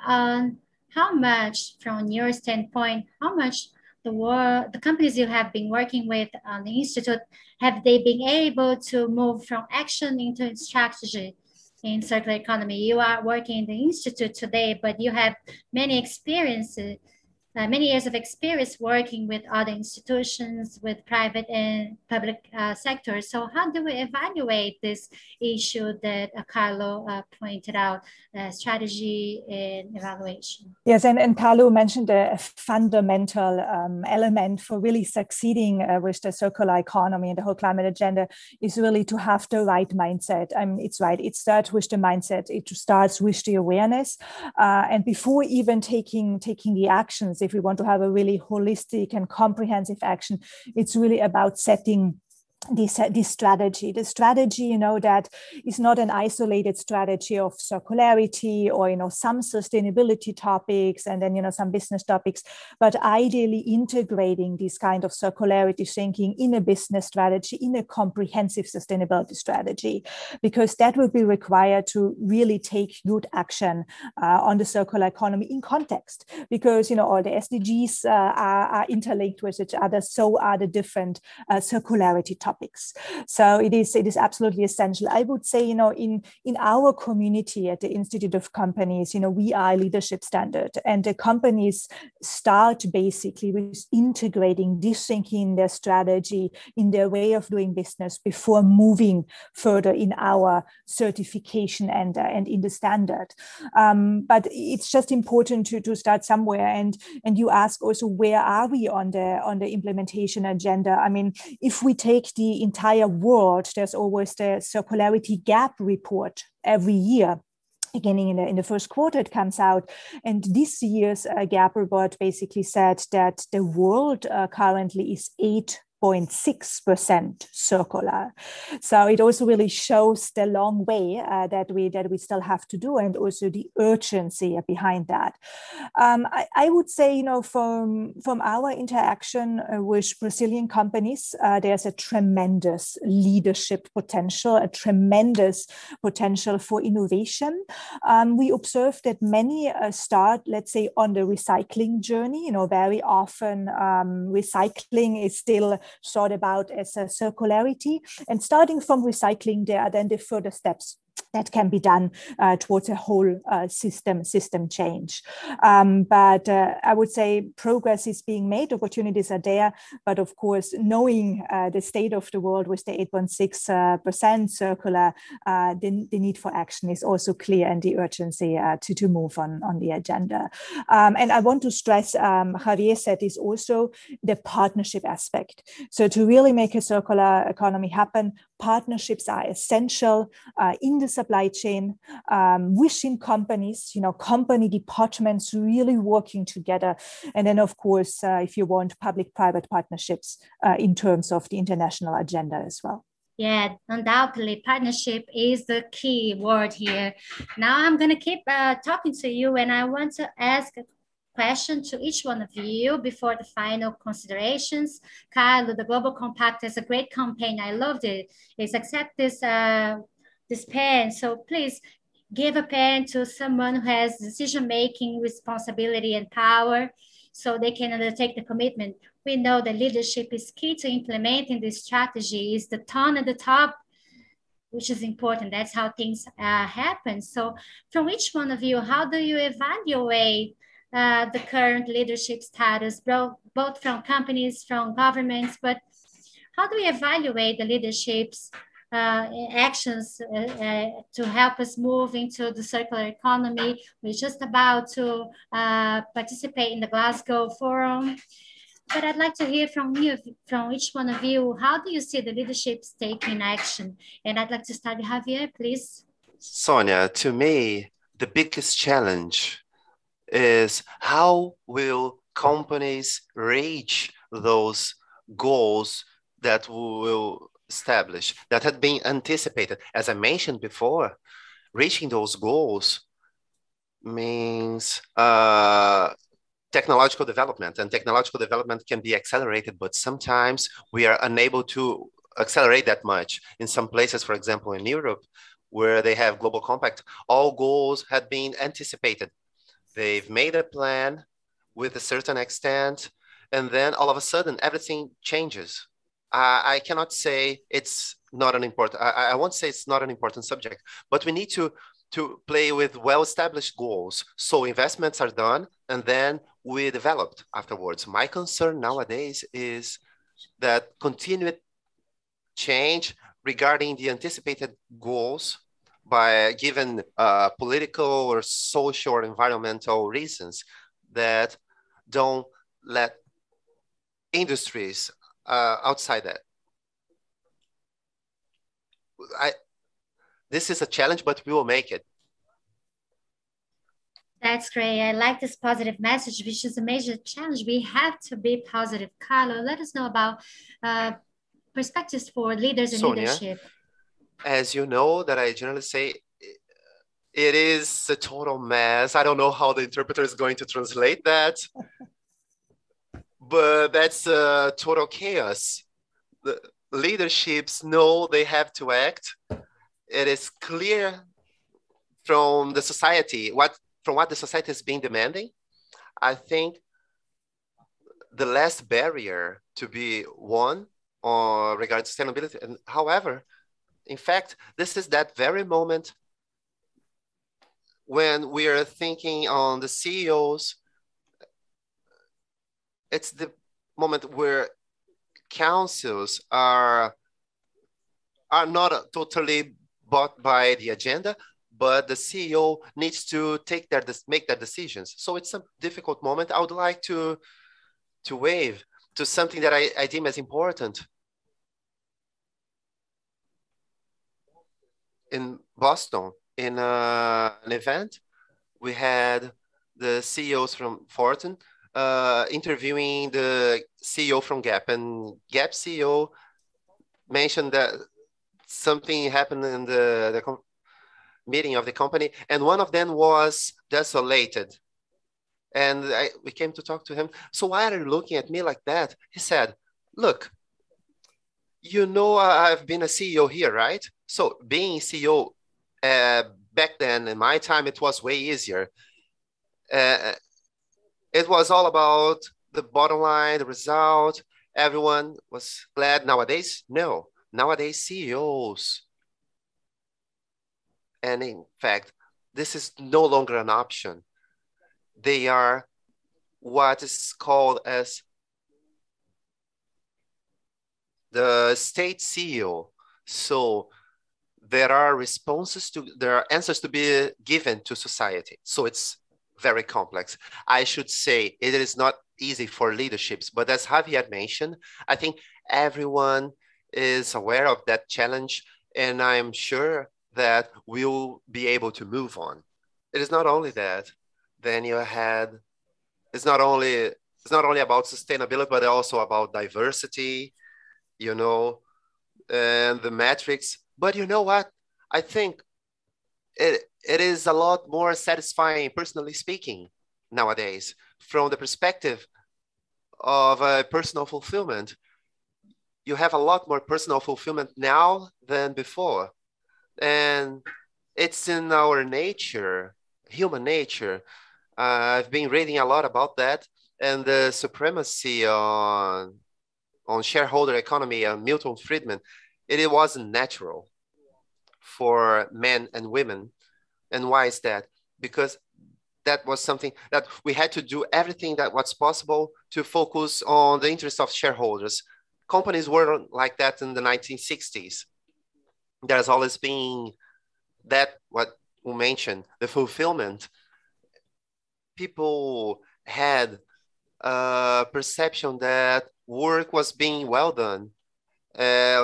on how much, from your standpoint, how much the companies you have been working with on the Institute, have they been able to move from action into strategy in circular economy? You are working in the Institute today, but you have many experiences, many years of experience working with other institutions, with private and public sectors. So how do we evaluate this issue that Carlo pointed out, strategy and evaluation? Yes, and Carlo mentioned a fundamental element for really succeeding with the circular economy and the whole climate agenda is really to have the right mindset. It's right, it starts with the mindset, it starts with the awareness. And before even taking the actions, if we want to have a really holistic and comprehensive action, it's really about setting this strategy. The strategy, you know, that is not an isolated strategy of circularity or, you know, some sustainability topics and then, you know, some business topics, but ideally integrating this kind of circularity thinking in a business strategy, in a comprehensive sustainability strategy, because that will be required to really take good action on the circular economy in context, because, you know, all the SDGs are interlinked with each other, so are the different circularity topics. So it is absolutely essential. I would say, you know, in our community at the Institute of Companies, you know, we are a leadership standard, and the companies start basically with integrating this thinking in their strategy, in their way of doing business before moving further in our certification and in the standard. But it's just important to start somewhere. And you ask also, where are we on the implementation agenda? I mean, if we take the entire world, there's always the circularity gap report every year. Beginning in the first quarter, it comes out. And this year's gap report basically said that the world currently is 8.6% circular. So it also really shows the long way that we still have to do, and also the urgency behind that. I would say, you know, from our interaction with Brazilian companies, there's a tremendous leadership potential, a tremendous potential for innovation. We observe that many start, let's say, on the recycling journey. You know, very often recycling is still thought about as a circularity, and starting from recycling, there are then the further steps that can be done towards a whole system change. But I would say progress is being made, opportunities are there, but of course, knowing the state of the world with the 8.6% circular, the need for action is also clear, and the urgency to move on the agenda. And I want to stress, Javier said, is also the partnership aspect. So to really make a circular economy happen, partnerships are essential in the supply chain, within companies, you know, company departments really working together. And then, of course, if you want, public-private partnerships in terms of the international agenda as well. Yeah, undoubtedly, partnership is the key word here. Now I'm going to keep talking to you, and I want to ask a question to each one of you before the final considerations. Carlo, the Global Compact is a great campaign. I loved it. It's accept this pen. So please give a pen to someone who has decision-making responsibility and power, so they can undertake the commitment. We know that leadership is key to implementing this strategy. Is the tone at the top, which is important. That's how things happen. So from each one of you, how do you evaluate the current leadership status, both from companies, from governments, but how do we evaluate the leadership's actions to help us move into the circular economy? We're just about to participate in the Glasgow Forum, but I'd like to hear from you, from each one of you. How do you see the leadership's taking action? And I'd like to start with Javier, please. Sonia, to me, the biggest challenge is how will companies reach those goals that we will establish, that had been anticipated. As I mentioned before, reaching those goals means technological development, and technological development can be accelerated, but sometimes we are unable to accelerate that much. In some places, for example, in Europe, where they have Global Compact, all goals had been anticipated. They've made a plan with a certain extent, and then all of a sudden, everything changes. I cannot say it's not an important, I won't say it's not an important subject, but we need to play with well-established goals. So investments are done, and then we developed afterwards. My concern nowadays is that continued change regarding the anticipated goals by given political or social or environmental reasons that don't let industries outside that. This is a challenge, but we will make it. That's great. I like this positive message, which is a major challenge. We have to be positive. Carlo, let us know about perspectives for leaders in Sonia, leadership. As you know, that I generally say, it is a total mess. I don't know how the interpreter is going to translate that, but that's total chaos. The leaderships know they have to act. It is clear from the society, from what the society is being demanding. I think the last barrier to be won regarding sustainability. And however, in fact, this is that very moment when we are thinking on the CEOs. It's the moment where councils are not totally bought by the agenda, but the CEO needs to make their decisions. So it's a difficult moment. I would like to wave to something that I deem as important. In Boston, in an event, we had the CEOs from Fortin interviewing the CEO from Gap, and Gap CEO mentioned that something happened in the meeting of the company, and one of them was desolated. And we came to talk to him. So why are you looking at me like that? He said, look, you know, I've been a CEO here, right? So being CEO back then, in my time, it was way easier. It was all about the bottom line, the result. Everyone was glad. Nowadays, no. Nowadays, CEOs. And in fact, this is no longer an option. They are what is called as the state CEO. So there are answers to be given to society. So it's very complex. I should say it is not easy for leaderships, but as Javier mentioned, I think everyone is aware of that challenge, and I'm sure that we'll be able to move on. It is not only that. Then you had, it's not only about sustainability, but also about diversity, you know, and the metrics. But you know what? I think it is a lot more satisfying, personally speaking, nowadays, from the perspective of personal fulfillment. You have a lot more personal fulfillment now than before. And it's in our nature, human nature. I've been reading a lot about that, and the supremacy on shareholder economy, Milton Friedman, it wasn't natural for men and women. And why is that? Because that was something that we had to do everything that was possible to focus on the interest of shareholders. Companies weren't like that in the 1960s. There's always been that, what we mentioned, the fulfillment. People had a perception that work was being well done.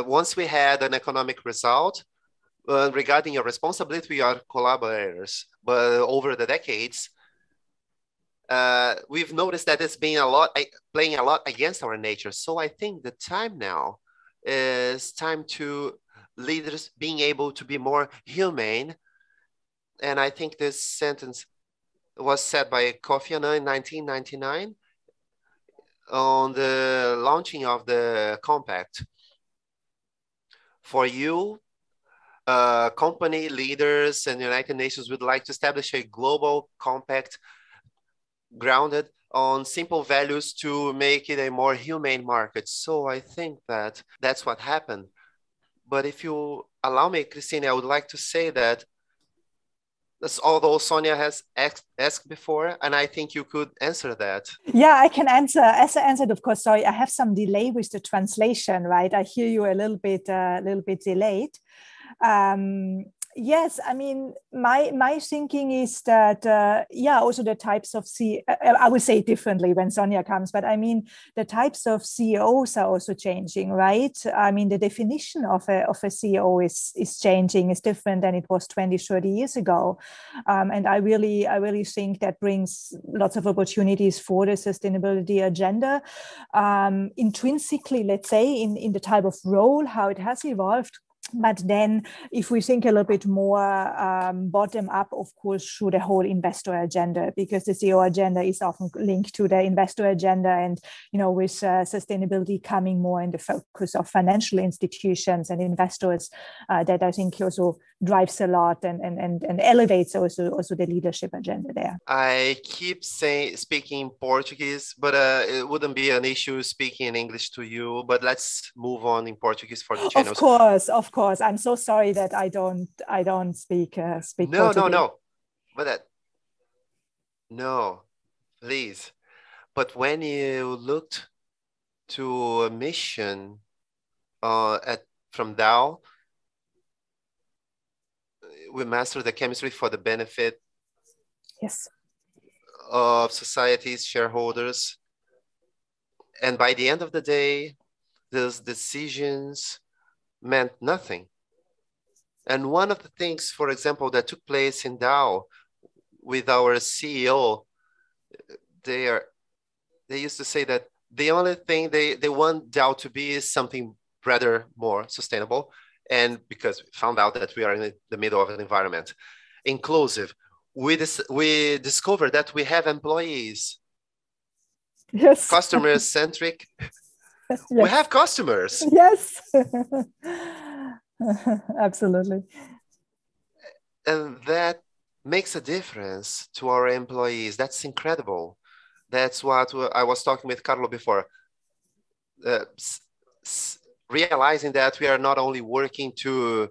Once we had an economic result, regarding your responsibility, we are collaborators. But over the decades, we've noticed that it's been playing a lot against our nature. So I think the time now is time to leaders being able to be more humane. And I think this sentence was said by Kofi Annan in 1999 on the launching of the compact. For you, company leaders and United Nations would like to establish a global compact grounded on simple values to make it a more humane market. So I think that that's what happened. But if you allow me, Christine, I would like to say that although Sonia has asked before, and I think you could answer that. Yeah, I can answer. As I answered, of course, sorry, I have some delay with the translation, right? I hear you a little bit delayed. Yes, I mean, my thinking is that, also the types of I would say it differently when Sonia comes, but I mean, the types of CEOs are also changing, right? I mean, the definition of a CEO is changing, is different than it was 20, 30 years ago. And I really think that brings lots of opportunities for the sustainability agenda. Intrinsically, let's say, in the type of role, how it has evolved. But then if we think a little bit more bottom up, of course, through the whole investor agenda, because the CEO agenda is often linked to the investor agenda. And, with sustainability coming more in the focus of financial institutions and investors, that I think also drives a lot and elevates also the leadership agenda there. I keep speaking Portuguese, but it wouldn't be an issue speaking in English to you. But let's move on in Portuguese for the channels. Of course. I'm so sorry that I don't speak No, Portuguese. But no, please. But when you looked to a mission from Dao, we master the chemistry for the benefit of societies, shareholders. And by the end of the day, those decisions meant nothing. And one of the things, for example, that took place in Dao with our CEO, they used to say that the only thing they want Dao to be is something rather more sustainable. And because we found out that we are in the middle of an environment inclusive, we discovered that we have employees, customer-centric. Yes. We have customers. Yes, absolutely. And that makes a difference to our employees. That's incredible. That's what I was talking with Cradle before. Realizing that we are not only working to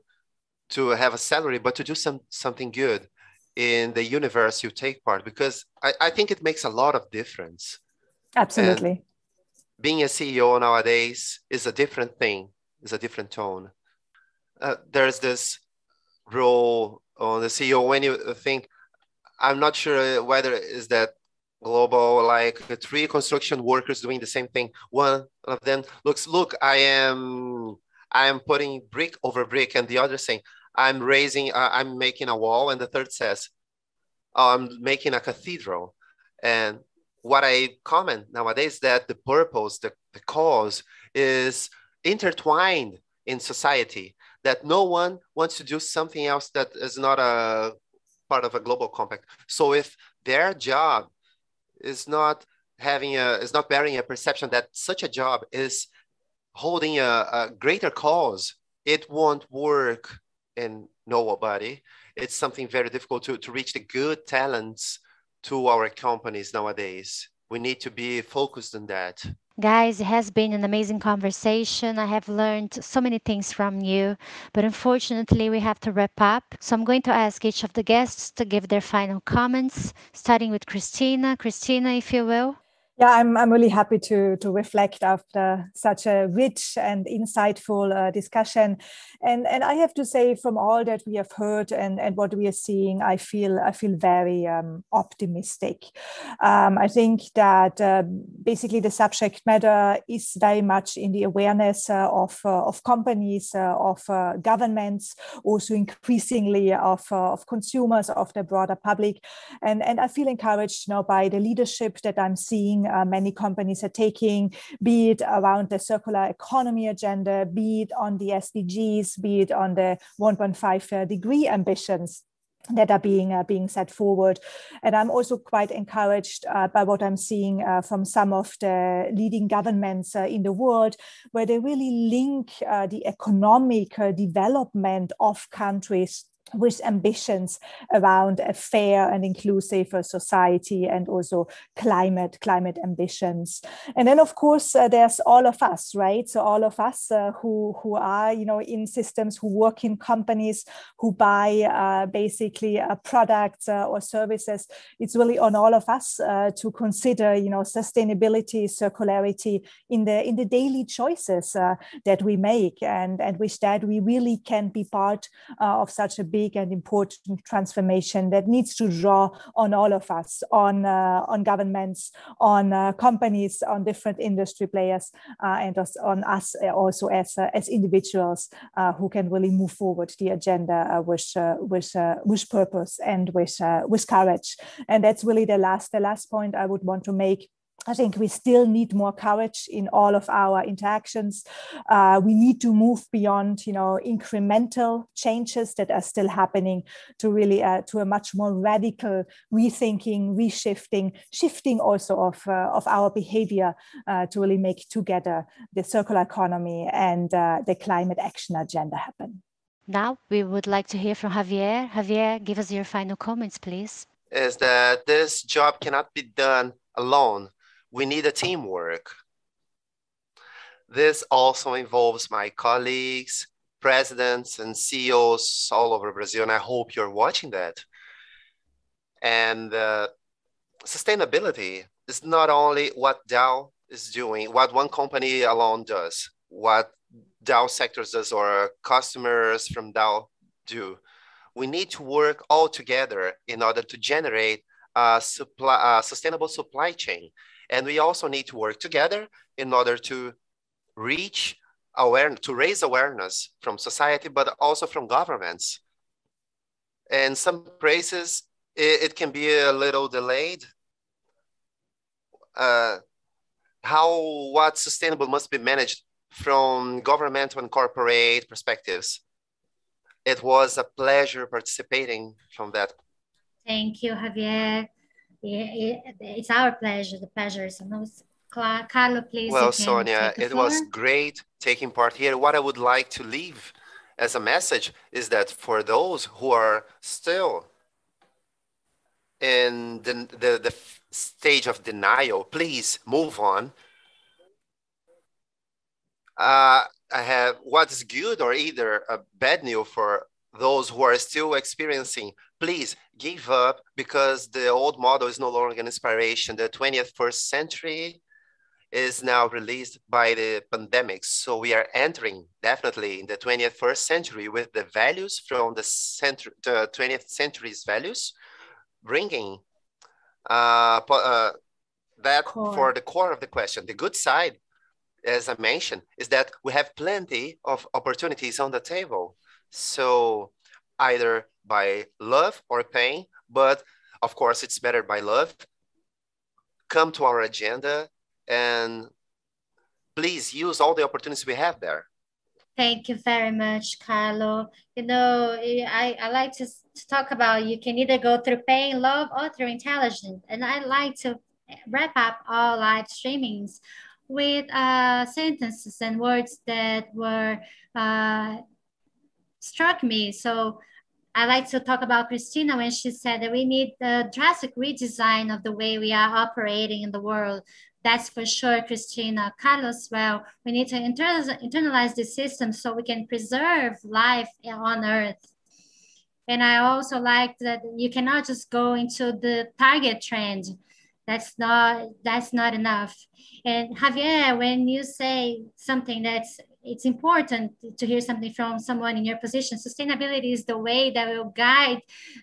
have a salary, but to do something good in the universe you take part, because I think it makes a lot of difference. Absolutely. And being a CEO nowadays is a different thing, is a different tone. There's this role on the CEO when you think, I'm not sure whether is that global, like 3 construction workers doing the same thing. One of them look, I am putting brick over brick, and the other saying, I'm making a wall, and the third says, I'm making a cathedral. And what I comment nowadays that the purpose, the cause is intertwined in society, that no one wants to do something else that is not a part of a global compact. So if their job is not bearing a perception that such a job is holding a greater cause, it won't work in nobody. It's something very difficult to reach the good talents to our companies nowadays. We need to be focused on that. Guys, it has been an amazing conversation. I have learned so many things from you, but unfortunately we have to wrap up. So I'm going to ask each of the guests to give their final comments, starting with Christina. Christina, if you will. Yeah, I'm really happy to reflect after such a rich and insightful discussion. And I have to say, from all that we have heard and what we are seeing, I feel very optimistic. I think that basically the subject matter is very much in the awareness of companies, of governments, also increasingly of consumers, of the broader public. And I feel encouraged now by the leadership that I'm seeing many companies are taking, be it around the circular economy agenda, be it on the SDGs, be it on the 1.5 degree ambitions that are being set forward. And I'm also quite encouraged by what I'm seeing from some of the leading governments in the world, where they really link the economic development of countries with ambitions around a fair and inclusive society, and also climate ambitions. And then, of course, there's all of us, right? So all of us who are, in systems, who work in companies, who buy basically products or services. It's really on all of us to consider, sustainability, circularity in the daily choices that we make, and with that we really can be part of such a big big and important transformation that needs to draw on all of us, on governments, on companies, on different industry players, and on us also as individuals who can really move forward the agenda with purpose and with courage. And that's really the last point I would want to make. I think we still need more courage in all of our interactions. We need to move beyond, incremental changes that are still happening to really to a much more radical rethinking, shifting also of our behavior to really make together the circular economy and the climate action agenda happen. Now we would like to hear from Javier. Javier, give us your final comments, please. Is that this job cannot be done alone. We need a teamwork. This also involves my colleagues, presidents, and CEOs all over Brazil, and I hope you're watching that. And sustainability is not only what Dow is doing, what one company alone does, what Dow sectors does or customers from Dow do. We need to work all together in order to generate a sustainable supply chain. And we also need to work together in order to reach awareness, to raise awareness from society, but also from governments. In some places, it can be a little delayed. What sustainable must be managed from governmental and corporate perspectives. It was a pleasure participating from that. Thank you, Javier. It's our pleasure. The pleasure is ours. Carlo, please. Well, Sonia, it was great taking part here. What I would like to leave as a message is that for those who are still in the stage of denial, please move on. I have what's good or either a bad news for those who are still experiencing. Please give up because the old model is no longer an inspiration. The 21st century is now released by the pandemic. So we are entering definitely in the 21st century with the values from the 20th century's values, bringing that for the core of the question. The good side, as I mentioned, is that we have plenty of opportunities on the table. So either by love or pain, but of course it's better by love. Come to our agenda and please use all the opportunities we have there. Thank you very much, Carlo. I like to talk about you can either go through pain, love, or through intelligence. And I like to wrap up all live streamings with sentences and words that were struck me. So I like to talk about Christina when she said that we need a drastic redesign of the way we are operating in the world. That's for sure, Christina. Carlos, well, we need to internalize the system so we can preserve life on Earth. And I also like that you cannot just go into the target trend. That's not enough. And Javier, when you say something it's important to hear something from someone in your position. Sustainability is the way that will guide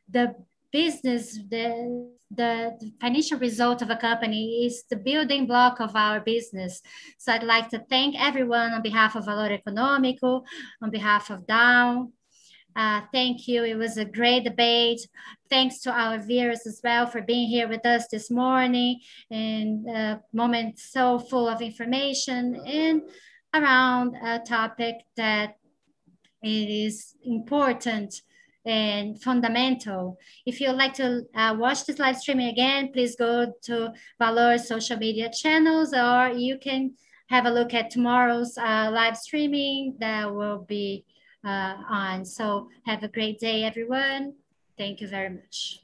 the business, the financial result of a company is the building block of our business. So I'd like to thank everyone on behalf of Valor Econômico, on behalf of Dao. Thank you. It was a great debate. Thanks to our viewers as well for being here with us this morning and a moment so full of information and around a topic that it is important and fundamental. If you'd like to watch this live streaming again, please go to Valor's social media channels, or you can have a look at tomorrow's live streaming that will be on. So have a great day, everyone. Thank you very much.